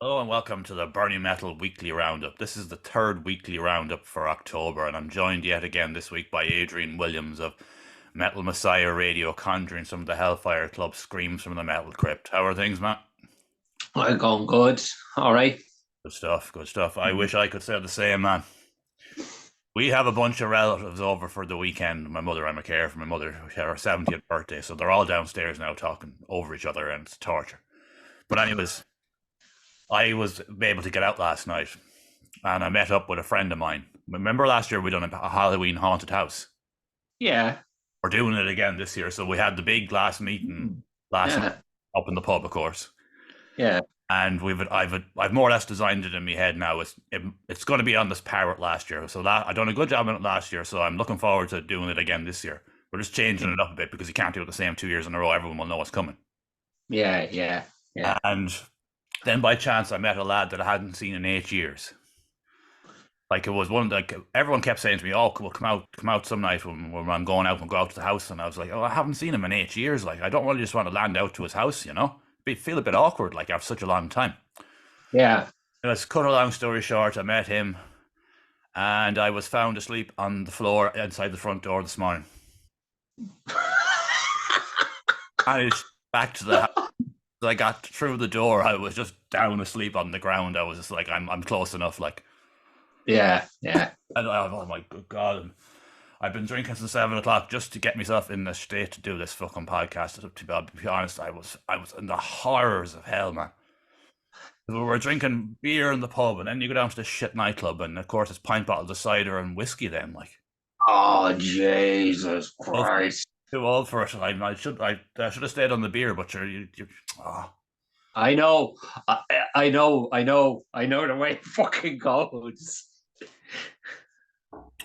Hello and welcome to the Burning Metal Weekly Roundup. This is the third weekly roundup for October, and I'm joined yet again this week by Adrian Williams of Metal Messiah Radio, conjuring some of the Hellfire Club screams from the Metal Crypt. How are things, Matt? I'm going good. All right. Good stuff, good stuff. I wish I could say the same, man. We have a bunch of relatives over for the weekend. My mother, I'm a carer for my mother, her 70th birthday, so they're all downstairs now talking over each other, and it's torture. But anyways, I was able to get out last night and I met up with a friend of mine. Remember last year we done a Halloween haunted house? Yeah. We're doing it again this year. So we had the big last meeting last night Yeah. up in the pub, of course. Yeah. And I've more or less designed it in my head now. It's going to be on this parrot last year. So I done a good job on it last year. So I'm looking forward to doing it again this year. We're just changing it up a bit because you can't do it the same 2 years in a row. Everyone will know what's coming. Yeah. Yeah. Yeah. And then by chance I met a lad that I hadn't seen in 8 years. Like it was one like everyone kept saying to me, "Oh, we'll come out some night when I'm going out and go out to the house." And I was like, "Oh, I haven't seen him in 8 years. Like I don't really just want to land out to his house, you know. Feel a bit awkward like after such a long time." Yeah. Let's cut a long story short. I met him, and I was found asleep on the floor inside the front door this morning. And it's back to the house. As I got through the door, I was just down asleep on the ground. I was just like, I'm close enough, like. Yeah. Yeah. And oh my good God. And I've been drinking since 7 o'clock just to get myself in the state to do this fucking podcast. To be honest, I was in the horrors of hell, man. We were drinking beer in the pub, and then you go down to the shit nightclub, and of course it's pint bottles of cider and whiskey. Then, like, Oh, Jesus well, Christ. too old for it. I should have stayed on the beer, but oh. I know. I know. I know. I know the way it fucking goes.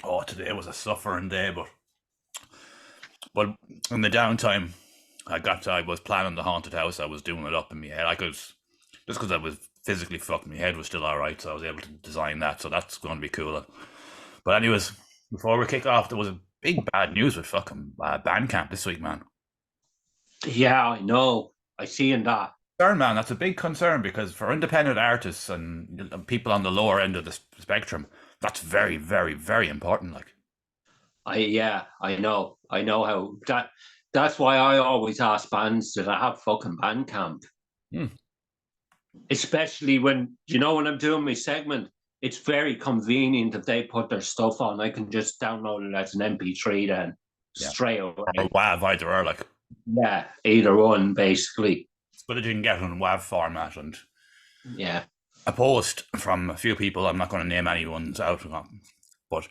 Oh, today was a suffering day, but in the downtime, I was planning the haunted house. I was doing it up in my head. I could just because I was physically fucked, my head was still all right, so I was able to design that. So that's going to be cool. But anyways, before we kick off, there was a big bad news with fucking Bandcamp this week, man. Yeah, I know. I see in that. Concern, man, that's a big concern because for independent artists and people on the lower end of the spectrum, that's very, very, very important. Like, I know. I know how that. That's why I always ask bands that I have fucking band camp. hmm. Especially when I'm doing my segment, it's very convenient if they put their stuff on. I can just download it as an MP3 then Yeah, straight or away. WAV either or like. Yeah, either one basically. It's good that you can get it in WAV format. And Yeah. a post from a few people, I'm not going to name anyone's out, but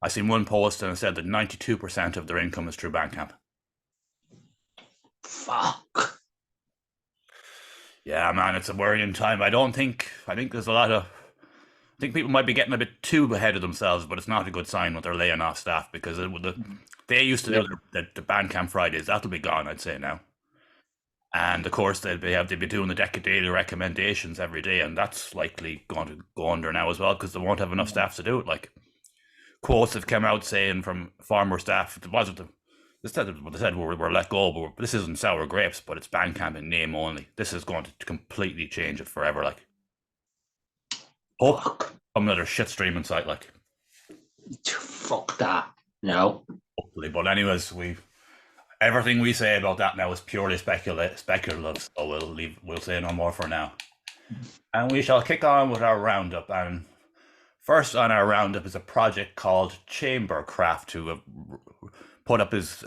I seen one post and it said that 92% of their income is through Bandcamp. Fuck. Yeah, man, it's a worrying time. I think there's I think people might be getting a bit too ahead of themselves, but it's not a good sign when they're laying off staff because they used to Yeah. do the Bandcamp Fridays. That'll be gone, I'd say now. And of course, they'll be doing the daily recommendations every day, and that's likely going to go under now as well because they won't have enough staff to do it. Like quotes have come out saying from former staff, it wasn't they said we're let go, but this isn't sour grapes, but it's Bandcamp in name only. This is going to completely change it forever. Like, hope Fuck. another shit streaming site, like Fuck that. No. hopefully. But anyways, everything we say about that now is purely speculative. So we'll say no more for now, and we shall kick on with our roundup. And first on our roundup is a project called Chambercraft, who have put up his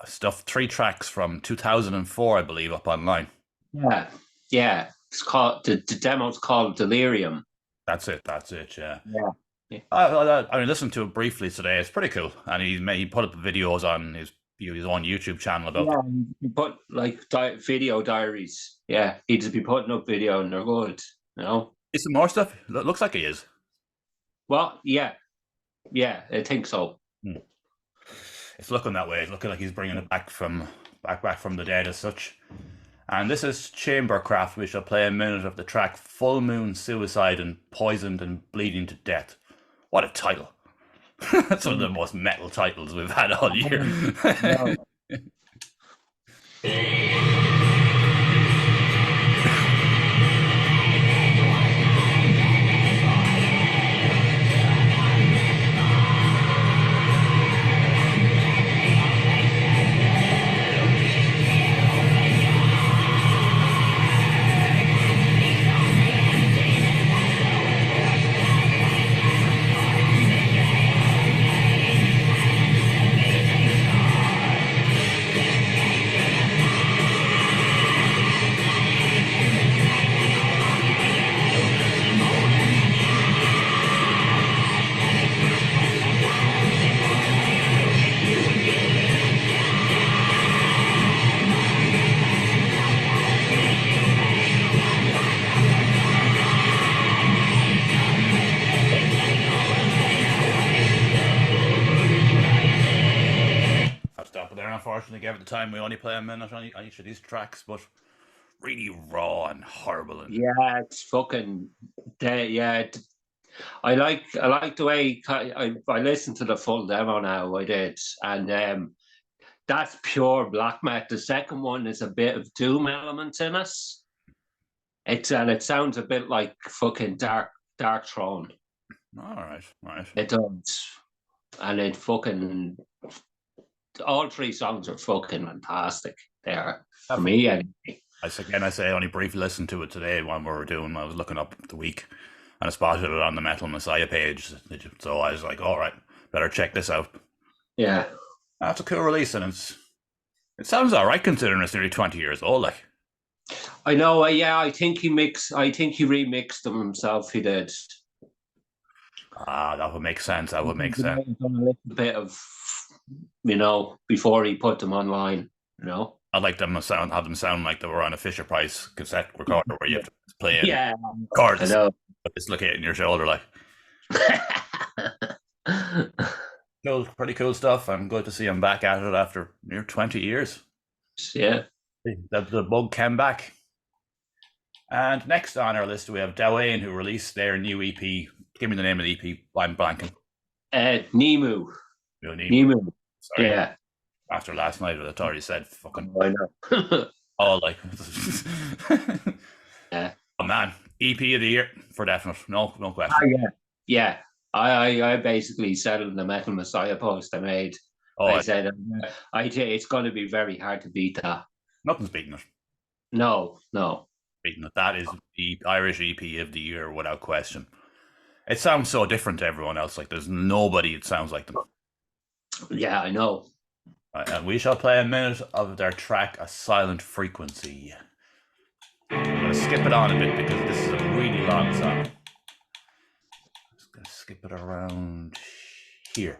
stuff, 3 tracks from 2004, I believe, up online. Yeah. Yeah. It's called the demo's called Delirium. That's it. That's it. Yeah. Yeah. Yeah. I listened to it briefly today. It's pretty cool, and he put up videos on his own YouTube channel about Yeah, it. you put like video diaries. Yeah, he'd just be putting up video and they're good, you know. Is some more stuff? Looks like he is. Well, yeah, I think so. Hmm. It's looking that way. It's looking like he's bringing it back from the dead as such. And this is Chambercraft. We shall play a minute of the track "Full Moon Suicide" and "Poisoned and Bleeding to Death." What a title! That's one of the most metal titles we've had all year. No. unfortunately gave it the time. We only play a minute on each of these tracks, but really raw and horrible. And Yeah, it's fucking. Yeah, I like the way I listened to the full demo now. I did, and that's pure black metal. The second one is a bit of doom elements in it. It sounds a bit like fucking Dark Throne. all right, right. It does, and it fucking all three songs are fucking fantastic. They are for me anyway. I say I only briefly listened to it today when we were doing. I was looking up the week, and I spotted it on the Metal Messiah page. So I was like, all right, better check this out. Yeah, That's a cool release, and it sounds all right considering it's nearly 20 years old. Like, I know. Yeah, I think he remixed them himself. He did. that would make sense. That would make He sense. might have done a little bit of, before he put them online. I'd like them to have them sound like they were on a Fisher Price cassette recorder where you have to play in Yeah, chords, I know. dislocating your shoulder. Like, cool, pretty cool stuff. I'm good to see him back at it after near 20 years. Yeah. The bug came back. And next on our list, we have Dawain, who released their new EP. Give me the name of the EP. I'm blanking. Nemu. No, Nemu. Sorry. Yeah. After last night, I already said fucking. I know. All like. Yeah. Oh man, EP of the year for definite. No question. Yeah. Yeah. I basically said in the Metal Messiah post I made. Oh, I said it's going to be very hard to beat that. Nothing's beating it. No. Beating it. That is the Irish EP of the year without question. It sounds so different to everyone else. Like there's nobody it sounds like them. Yeah, I know. Right, and we shall play a minute of their track, A Silent Frequency. I'm going to skip it on a bit because this is a really long song. Just going to skip it around here.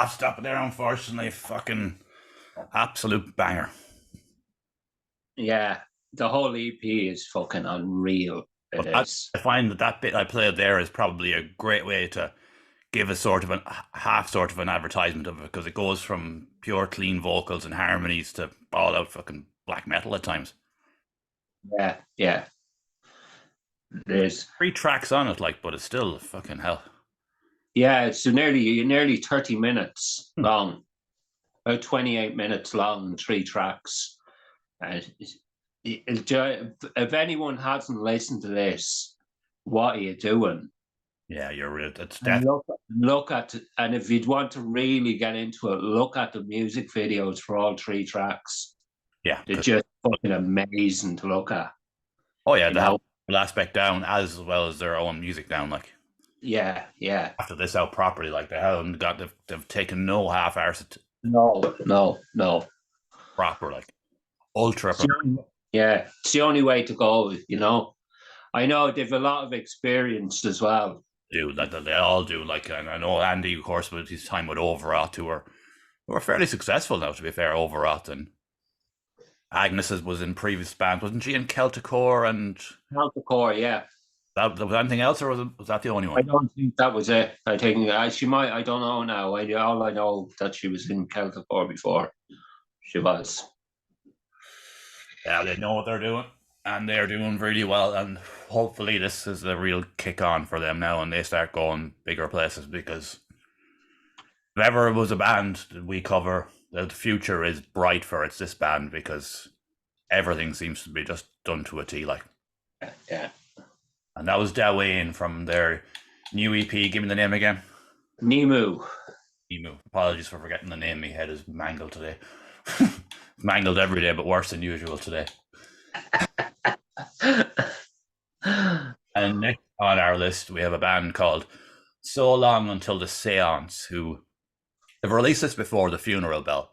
Stop it there, unfortunately. Fucking absolute banger. Yeah, the whole EP is fucking unreal. I find that bit I played there is probably a great way to give a sort of an advertisement of it because it goes from pure clean vocals and harmonies to all out fucking black metal at times. Yeah. There's 3 tracks on it, but it's still fucking hell. Yeah, it's nearly 30 minutes long, about 28 minutes long, 3 tracks. And if anyone hasn't listened to this, what are you doing? Yeah, you're right. It's definitely look at, and if you'd want to really get into it, look at the music videos for all 3 tracks. Yeah, they're just fucking amazing to look at. Oh yeah, the whole aspect down as well as their own music down, like. Yeah. After this out properly, like they haven't they've taken no half arse. No. Proper, like ultra. Yeah, it's the only way to go. I know they've a lot of experience as well. They all do. Like, and I know Andy, of course, with his time with Overwrought, who were fairly successful now. To be fair, Overwrought and Agnes was in previous bands, wasn't she? In Celticore and Celticore, yeah. Was anything else, or was that the only one? I don't think that was it. I think she might. I don't know now. All I know that she was in Celticore before. She was. Yeah, they know what they're doing. and they're doing really well. And hopefully, this is a real kick on for them now, and they start going bigger places because if ever was a band that we cover, the future is bright for it's this band because everything seems to be just done to a T. Like, Yeah. and that was Dawain from their new EP. Give me the name again. Nemu. Emu. Apologies for forgetting the name. My head is mangled today. Mangled every day, but worse than usual today. And next on our list, we have a band called So Long Until the Seance, who have released this before The Funeral Bell,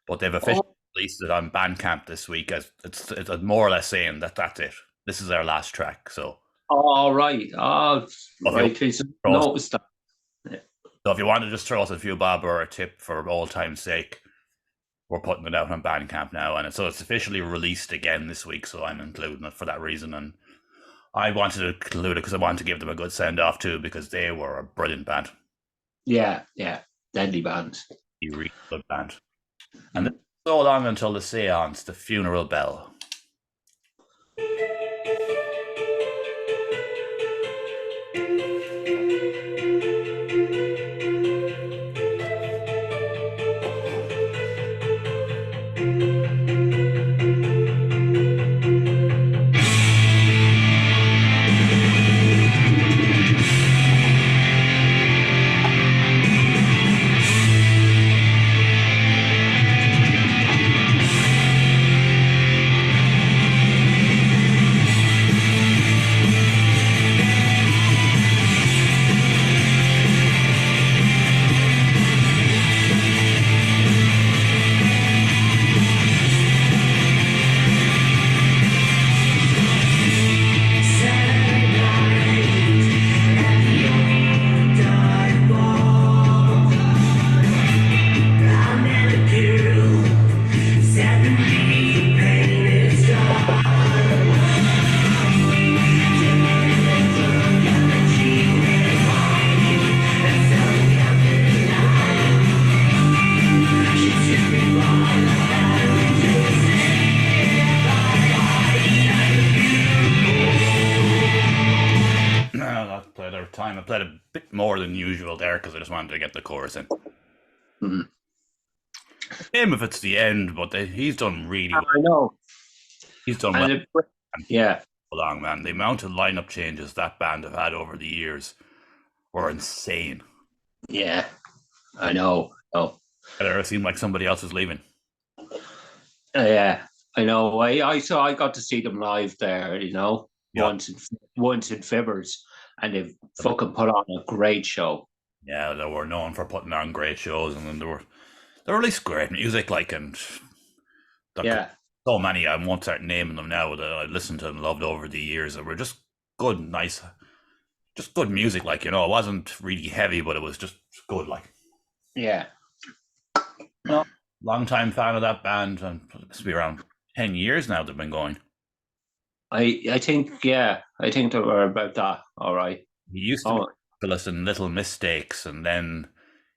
but they've officially released it on Bandcamp this week as it's more or less saying that that's it. This is their last track. So, All right. Oh, right. Noticed that. So if you want to just throw us a few bob or a tip for old time's sake, we're putting it out on Bandcamp now, and it's officially released again this week. So I'm including it for that reason, and I wanted to include it because I wanted to give them a good send off too because they were a brilliant band. Yeah, deadly band. A really good band, and So Long Until the Seance, The Funeral Bell. I played a bit more than usual there because I just wanted to get the chorus in. Mm-hmm. Him if it's the end, but he's done really well. I know. He's done well. Yeah. Long, man. The amount of lineup changes that band have had over the years were insane. Yeah, I know. Oh. It seemed like somebody else was leaving. Yeah, I know. I got to see them live there, once in Fibbers, and they've fucking put on a great show. Yeah, they were known for putting on great shows, and then they released great music, and so many. I won't start naming them now that I listened to and loved over the years. That were just good, nice, just good music. It wasn't really heavy, but it was just good. Yeah. Long time fan of that band, and it must be around 10 years now they've been going. I think they were about that. All right. He used to be in Little Mistakes, and then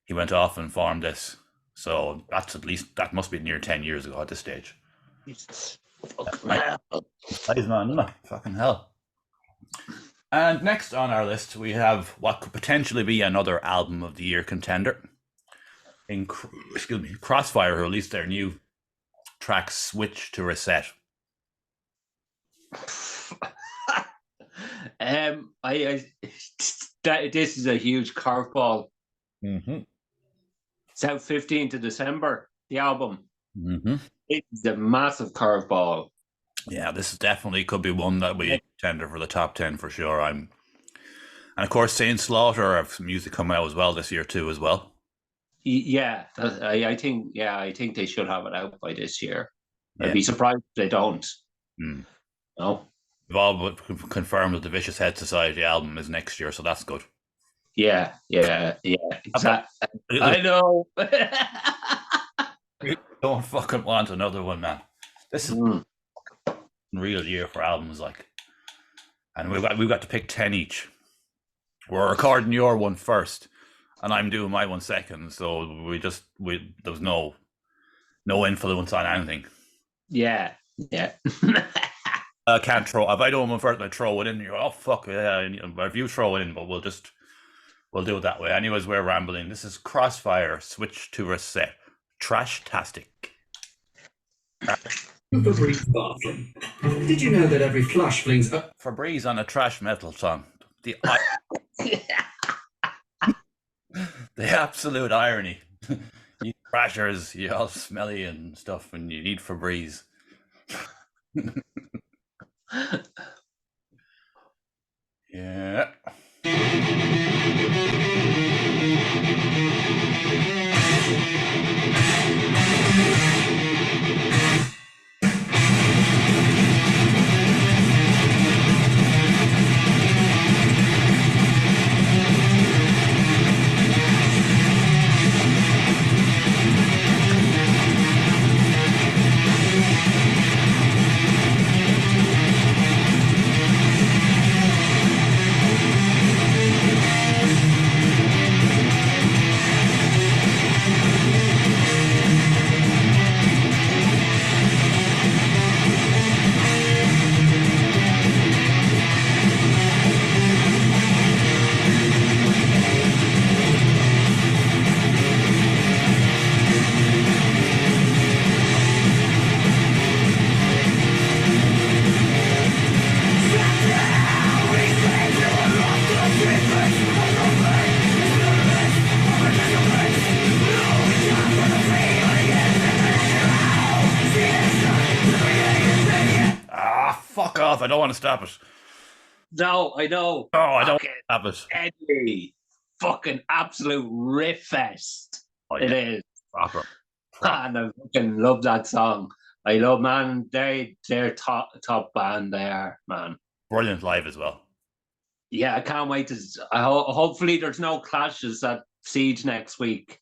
he went off and formed this. So that must be near 10 years ago at this stage. Fucking hell. And next on our list, we have what could potentially be another album of the year contender. Crossfire, who released their new track "Switch to Reset." This is a huge curveball. Mm-hmm. It's out 15th of December. The album. Mm-hmm. It's a massive curveball. Yeah, this definitely could be one that we contender for the top 10 for sure. And of course, Saint Slaughter have music coming out as well this year too, as well. Yeah, I think they should have it out by this year. Yeah. I'd be surprised if they don't. No, we've all confirmed that the Vicious Head Society album is next year, so that's good. Yeah. Exactly. I know. You don't fucking want another one, man. This is a real year for albums, and we've got to pick 10 each. We're recording your one first, and I'm doing my one second, so there was no influence on anything. Yeah. I can't throw. If I do one first, I throw it in. You're oh fuck yeah. If you throw it in, but we'll do it that way. Anyways, we're rambling. This is Crossfire. Switch to a set. Trash-tastic. Febreze bathroom. Did you know that every flush flings up? Febreze on a trash metal song. The absolute irony. You crashers, you all smelly and stuff, and you need Febreze. Yeah. Fuck off. I don't want to stop it. No, I know. Oh, I don't want to stop it. Eddie. Fucking absolute riff fest. Oh, yeah. It is. Proper. And I fucking love that song. I love, man, they're top band there, man. Brilliant live as well. Yeah, I can't wait to. Hopefully, there's no clashes at Siege next week,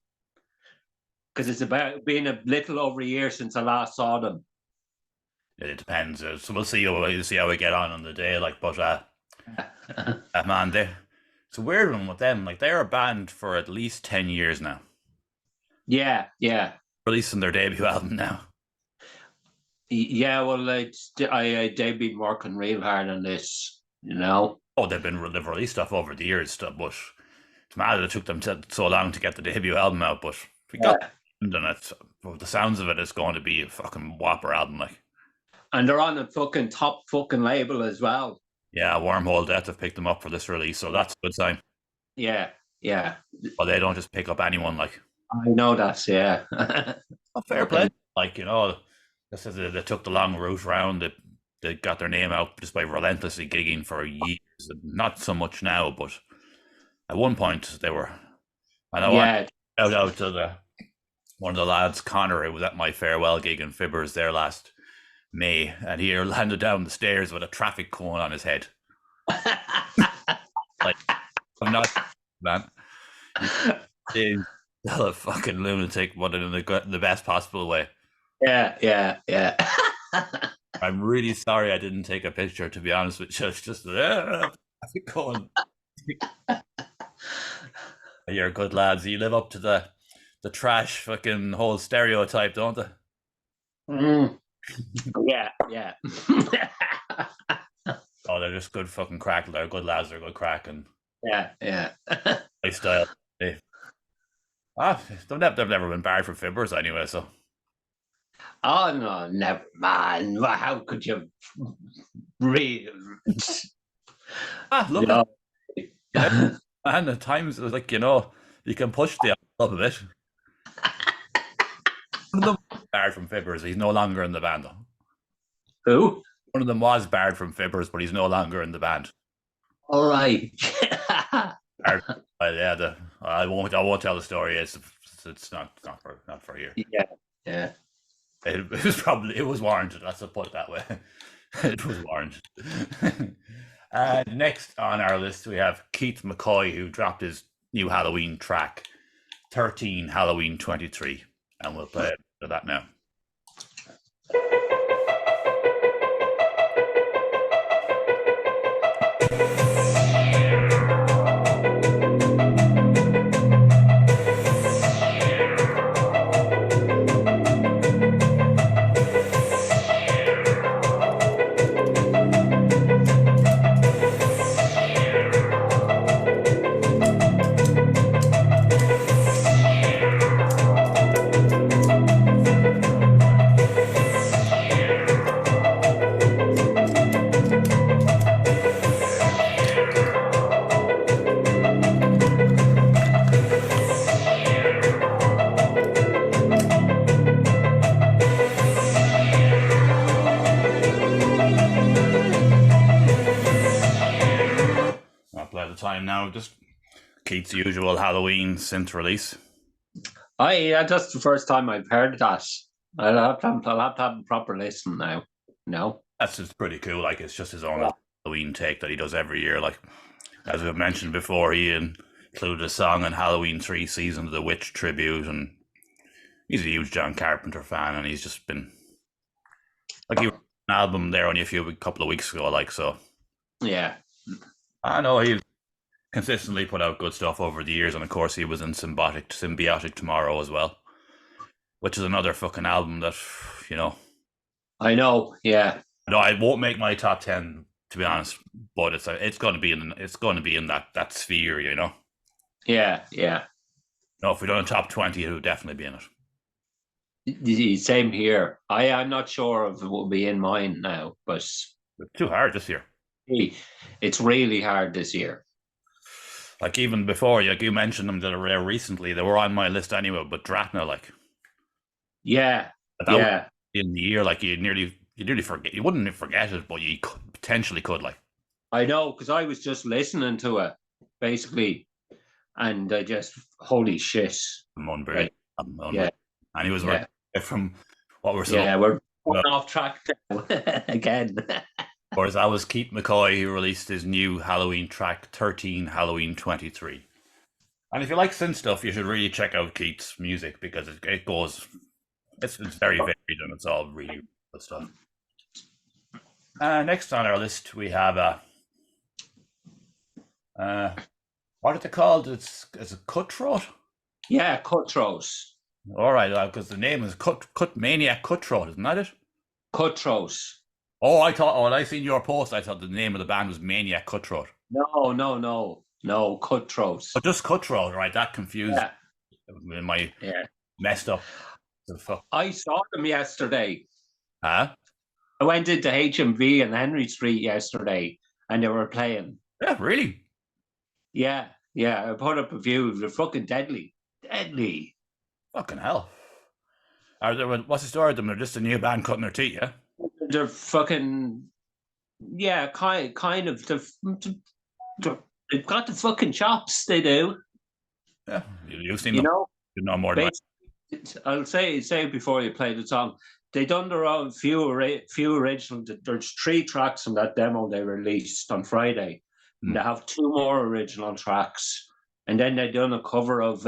because it's about been a little over a year since I last saw them. It depends. So we'll see how we get on the day. Like, but man, it's a weird one with them. Like, they're a band for at least 10 years now. Yeah. Releasing their debut album now. Yeah, well, they've been working real hard on this, you know. Oh, they've released stuff over the years, but it's mad that it took them so long to get the debut album out. But we got and it. The sounds of it is going to be a fucking whopper album, like. And they're on a fucking top fucking label as well. Yeah, Wormhole Death have picked them up for this release, so that's a good sign. Yeah. Well, they don't just pick up anyone, like. I know that, yeah. Fair play. Like, you know, this is they took the long route round. They got their name out just by relentlessly gigging for years. Not so much now, but at one point they were. I know. Yeah. Shout out to one of the lads, Connor, who was at my farewell gig in Fibbers there last May, and he landed down the stairs with a traffic cone on his head. Like, I'm not, man. He's still a fucking lunatic, but in the best possible way. Yeah. I'm really sorry I didn't take a picture, to be honest with you. It's just traffic cone. You're good lads. You live up to the trash fucking whole stereotype, don't they? Yeah. Oh, they're just good fucking crack. They're good lads. They're good crack and yeah. lifestyle. They've never been barred from Fibbers anyway. So. Oh no, never, man. How could you? Real. Look. No. And at times, like, you know, you can push the up a bit. One of them was barred from Fibbers. He's no longer in the band, though. Who? One of them was barred from Fibbers, but he's no longer in the band. All right. Yeah, I won't tell the story. It's not for here. Yeah. It was warranted. Let's put it that way. It was warranted. Next on our list, we have Keith McCoy, who dropped his new Halloween track, 13 Halloween 23, and we'll play it for that now. Keith's usual Halloween synth release. That's the first time I've heard that. I'll have to have a proper listen now. No. That's just pretty cool. Like, it's just his own Halloween take that he does every year. Like, as we've mentioned before, he included a song on Halloween 3 Season of the Witch tribute, and he's a huge John Carpenter fan, and he's just been like, he wrote an album there only a couple of weeks ago. Like, so Yeah. I know he's consistently put out good stuff over the years, and of course he was in Symbiotic Tomorrow as well, which is another fucking album that, you know, I know. Yeah. no, I won't make my top 10, to be honest, but it's going to be in that sphere, you know. Yeah. Yeah. No, if we done a top 20, it would definitely be in it. Same here. I'm not sure if it will be in mine now, but It's too hard this year. it's really hard this year. Like, even before, like you mentioned them that are rare recently, they were on my list anyway. But Dratna, like, Yeah. that Yeah. in the year, like, you nearly forget. You wouldn't forget it, but you potentially could. Like, I know, because I was just listening to it basically, and I just holy shit. unbelievable. Yeah. And he was Yeah. from what we're Yeah, we're going off track now again. Of course, that was Keith McCoy who released his new Halloween track, 13 Halloween 23. And if you like synth stuff, you should really check out Keith's music, because it goes, it's very varied, and it's all really good stuff. Next on our list, we have what is it called? It's a Cutthroat? Yeah, Cutthroat. All right, because the name is Maniac Cutthroat, isn't that it? Cutthroat. Oh, when I seen your post, I thought the name of the band was Maniac Cutthroat. No, Cutthroat. But just Cutthroat, right? That confused my messed up. I saw them yesterday. Huh? I went into HMV and Henry Street yesterday, and they were playing. Yeah, really? Yeah. I put up a view. They're fucking deadly. Fucking hell. What's the story of them? They're just a new band cutting their teeth, yeah? They're fucking, kind of. They've got the fucking chops. They do. Yeah, you've seen them. You know more than I'll say before you play the song, they done their own few original. There's 3 tracks from that demo they released on Friday. And they have 2 more original tracks, and then they done a cover of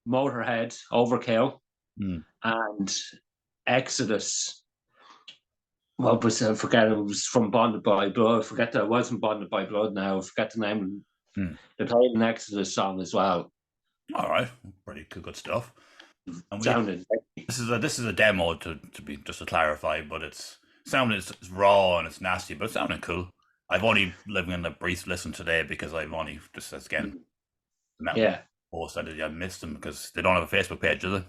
Motorhead, Overkill, and Exodus. What was I forget? It was from Bonded by Blood. I forget that it wasn't Bonded by Blood. Now I forget the name. They played an Exodus song as well. All right, pretty good stuff. And this is a demo to be just to clarify, but it's raw and it's nasty, but it's sounding cool. I've only living in a brief listen today because I've only just again post I missed them because they don't have a Facebook page, do they?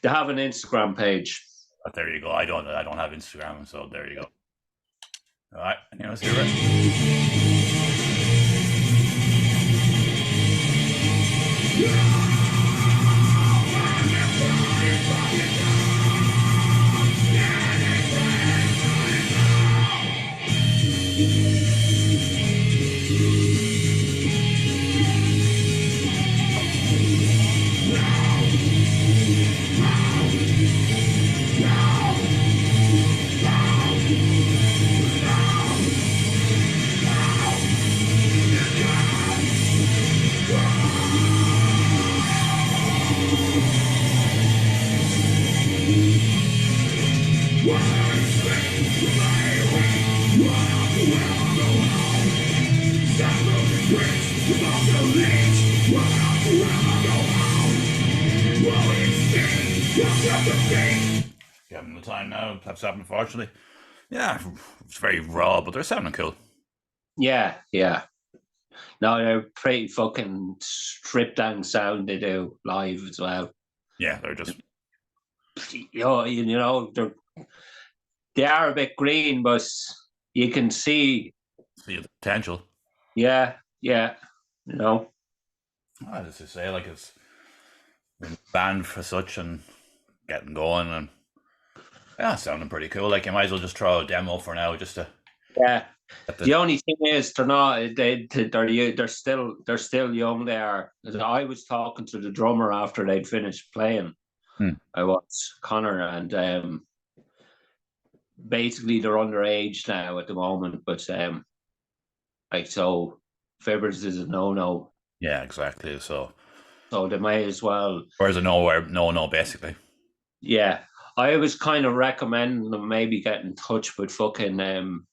They have an Instagram page. But there you go. I don't have Instagram, so there you go. All right, let's hear it. Given the time now, that's happened, unfortunately. Yeah, it's very raw, but they're sounding cool. Yeah. No, they're pretty fucking stripped down sound they do live as well. Yeah, they're just they are a bit green, but you can see the potential. Yeah. I just to say, like, it's been banned for such and getting going, and sounding pretty cool. Like, you might as well just throw a demo for now, just to The only thing is, they're not. They're still young. There. I was talking to the drummer after they'd finished playing. I was Connor, and basically they're underage now at the moment. But like so, Fibbers is a no. Yeah, exactly. So they may as well. where's a nowhere? No, basically. Yeah, I was kind of recommending them maybe get in touch with fucking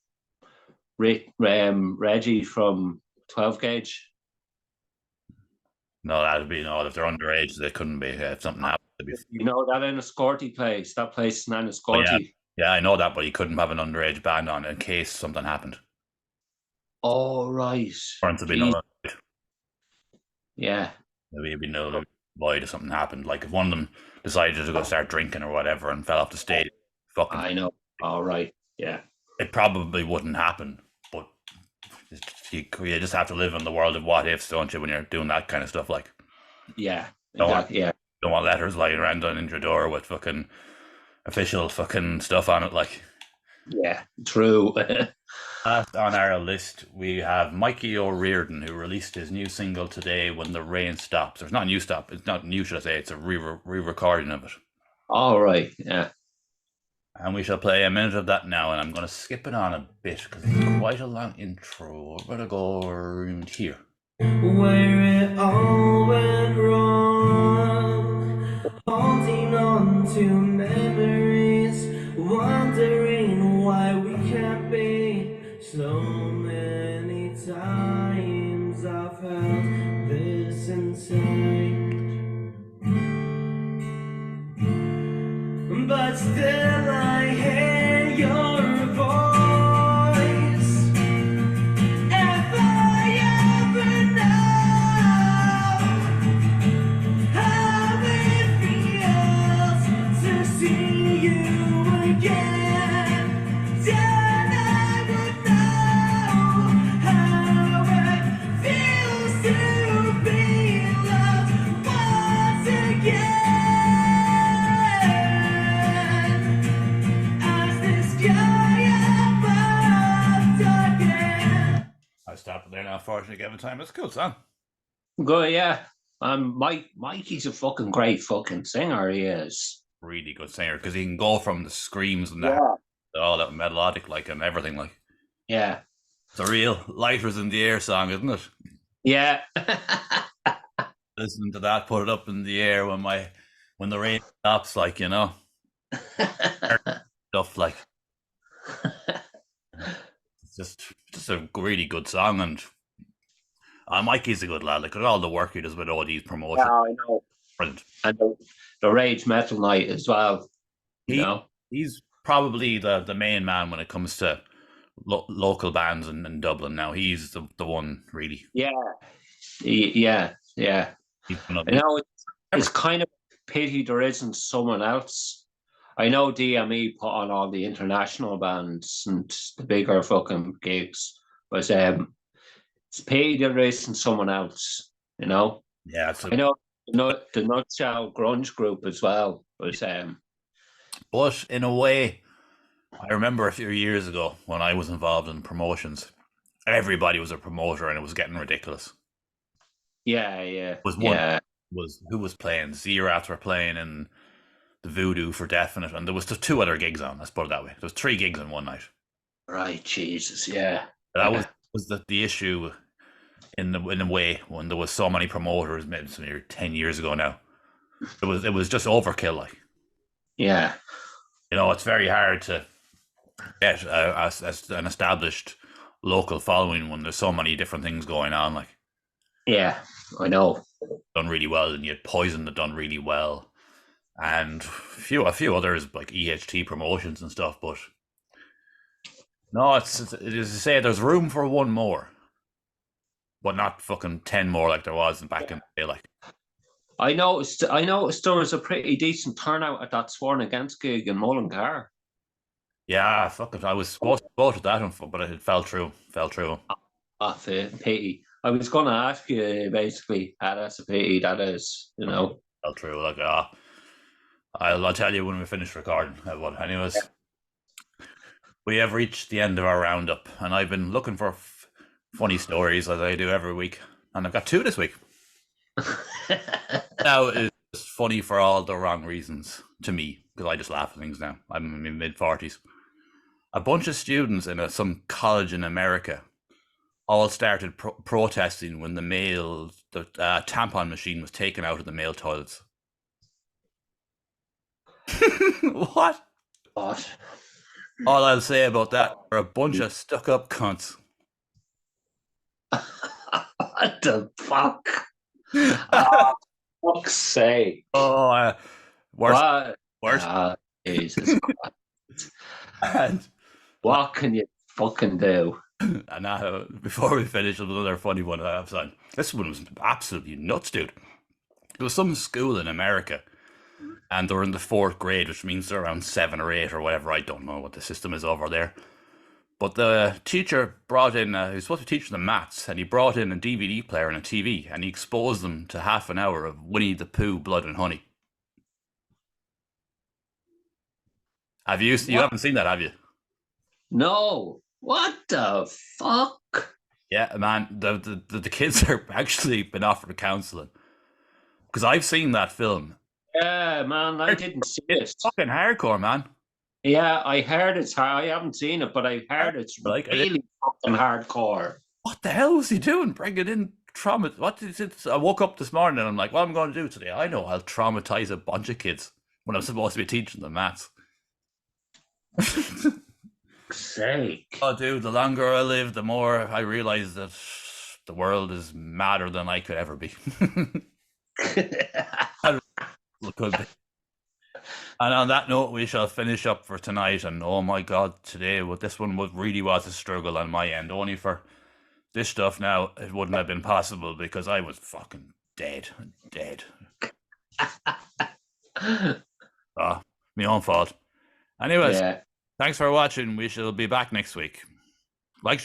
Reggie from 12 Gauge. No, that'd be no. If they're underage, they couldn't be. If something happened, they'd be. You know that Enniscorthy place? That place in Enniscorthy. Yeah, I know that, but you couldn't have an underage band on in case something happened. Oh, right. For it to be no, Yeah. maybe it'd be no void if something happened. Like if one of them decided to go start drinking or whatever and fell off the stage, fucking. I know. All right. Yeah. It probably wouldn't happen, but you just have to live in the world of what ifs, don't you? When you're doing that kind of stuff, like Yeah. Exactly. Yeah. Don't want letters lying around on your door with fucking official fucking stuff on it, like. Yeah. True. Last on our list, we have Mikey O'Riordan, who released his new single today, "When the Rain Stops." It's not new stop. It's not new, should I say? It's a re-recording of it. All right. Yeah. And we shall play a minute of that now. And I'm going to skip it on a bit because it's quite a long intro. We're going to go around here. Where it all went wrong, holding on to memories, wondering why we can't be. So many times I've felt this inside, but still I hear your voice. If I ever know how it feels to see you again, then I would know how it feels to be loved once again. As the sky above darkens. I stopped it there now, unfortunately, given time. It's a cool song. Good. Yeah. Mikey's a fucking great fucking singer. He is. Really good singer because he can go from the screams and all that melodic, like, and everything, like. Yeah. It's a real lighters in the air song, isn't it? Yeah. Listening to that, put it up in the air when the rain stops, like, you know, stuff like. It's just a really good song, and Mikey's a good lad. Like, all the work he does with all these promotions, I know. brilliant. And the Rage Metal Night as well. He's probably the main man when it comes to local bands in Dublin now. He's the one, really. Yeah. Yeah. He's been up. I know it's kind of a pity there isn't someone else. I know DME put on all the international bands and the bigger fucking gigs, but it's a pity there isn't someone else, you know? Yeah, I know the Nutshell grunge group as well, but but in a way, I remember a few years ago when I was involved in promotions, everybody was a promoter and it was getting ridiculous. Yeah. Who was playing? Zerath were playing in the Voodoo for Definite, and there was just 2 other gigs on. Let's put it that way. There was 3 gigs in one night. Right, Jesus, yeah. That was the issue in a way when there was so many promoters, maybe 10 years ago now. It was just overkill, like. Yeah. You know, it's very hard to get an established local following when there's so many different things going on, like. Yeah, I know. Done really well, and you had Poison that done really well, and a few others like EHT promotions and stuff. But no, it is to say there's room for one more, but not fucking 10 more like there was back in the day. Like, I noticed there was a pretty decent turnout at that Sworn Against gig in Mullingar. yeah, fuck it. I was supposed to go to that one, but it fell through. Pity. I was going to ask you basically how that's a pity that is, you know. Fell through. Like, I'll tell you when we finish recording. But anyways, We have reached the end of our roundup, and I've been looking for funny stories as I do every week, and I've got 2 this week. Now it's funny for all the wrong reasons to me, because I just laugh at things now. I'm in my mid-40s. A bunch of students in some college in America all started protesting when the tampon machine was taken out of the male toilets. What? What? All I'll say about that are a bunch of stuck-up cunts. What the fuck? Oh, fuck's sake. Oh, worse. What? Worse. Ah, Jesus Christ. And What can you fucking do? now, before we finish with another funny one I have signed, this one was absolutely nuts, dude. There was some school in America, and they were in the 4th grade, which means they're around 7 or 8 or whatever. I don't know what the system is over there. But the teacher brought in, he was supposed to teach them maths, and he brought in a DVD player and a TV, and he exposed them to half an hour of Winnie the Pooh, Blood and Honey. Have you haven't seen that, have you? No. What the fuck? Yeah, man, the kids are actually been offered counselling. Because I've seen that film. Yeah, man, I didn't see it. It's fucking hardcore, man. Yeah, I heard it's hard. I haven't seen it, but I heard it's Like, really fucking hardcore. What the hell was he doing? Bringing in trauma. What is it? I woke up this morning and I'm like, what am I going to do today? I know I'll traumatize a bunch of kids when I'm supposed to be teaching them maths. Sake. Oh, dude, the longer I live, the more I realize that the world is madder than I could ever be. Could be. And on that note, we shall finish up for tonight. And oh my God, today, this one really was a struggle on my end. Only for this stuff now, it wouldn't have been possible because I was fucking dead. My own fault. Anyways, Yeah. thanks for watching. We shall be back next week. Like, share.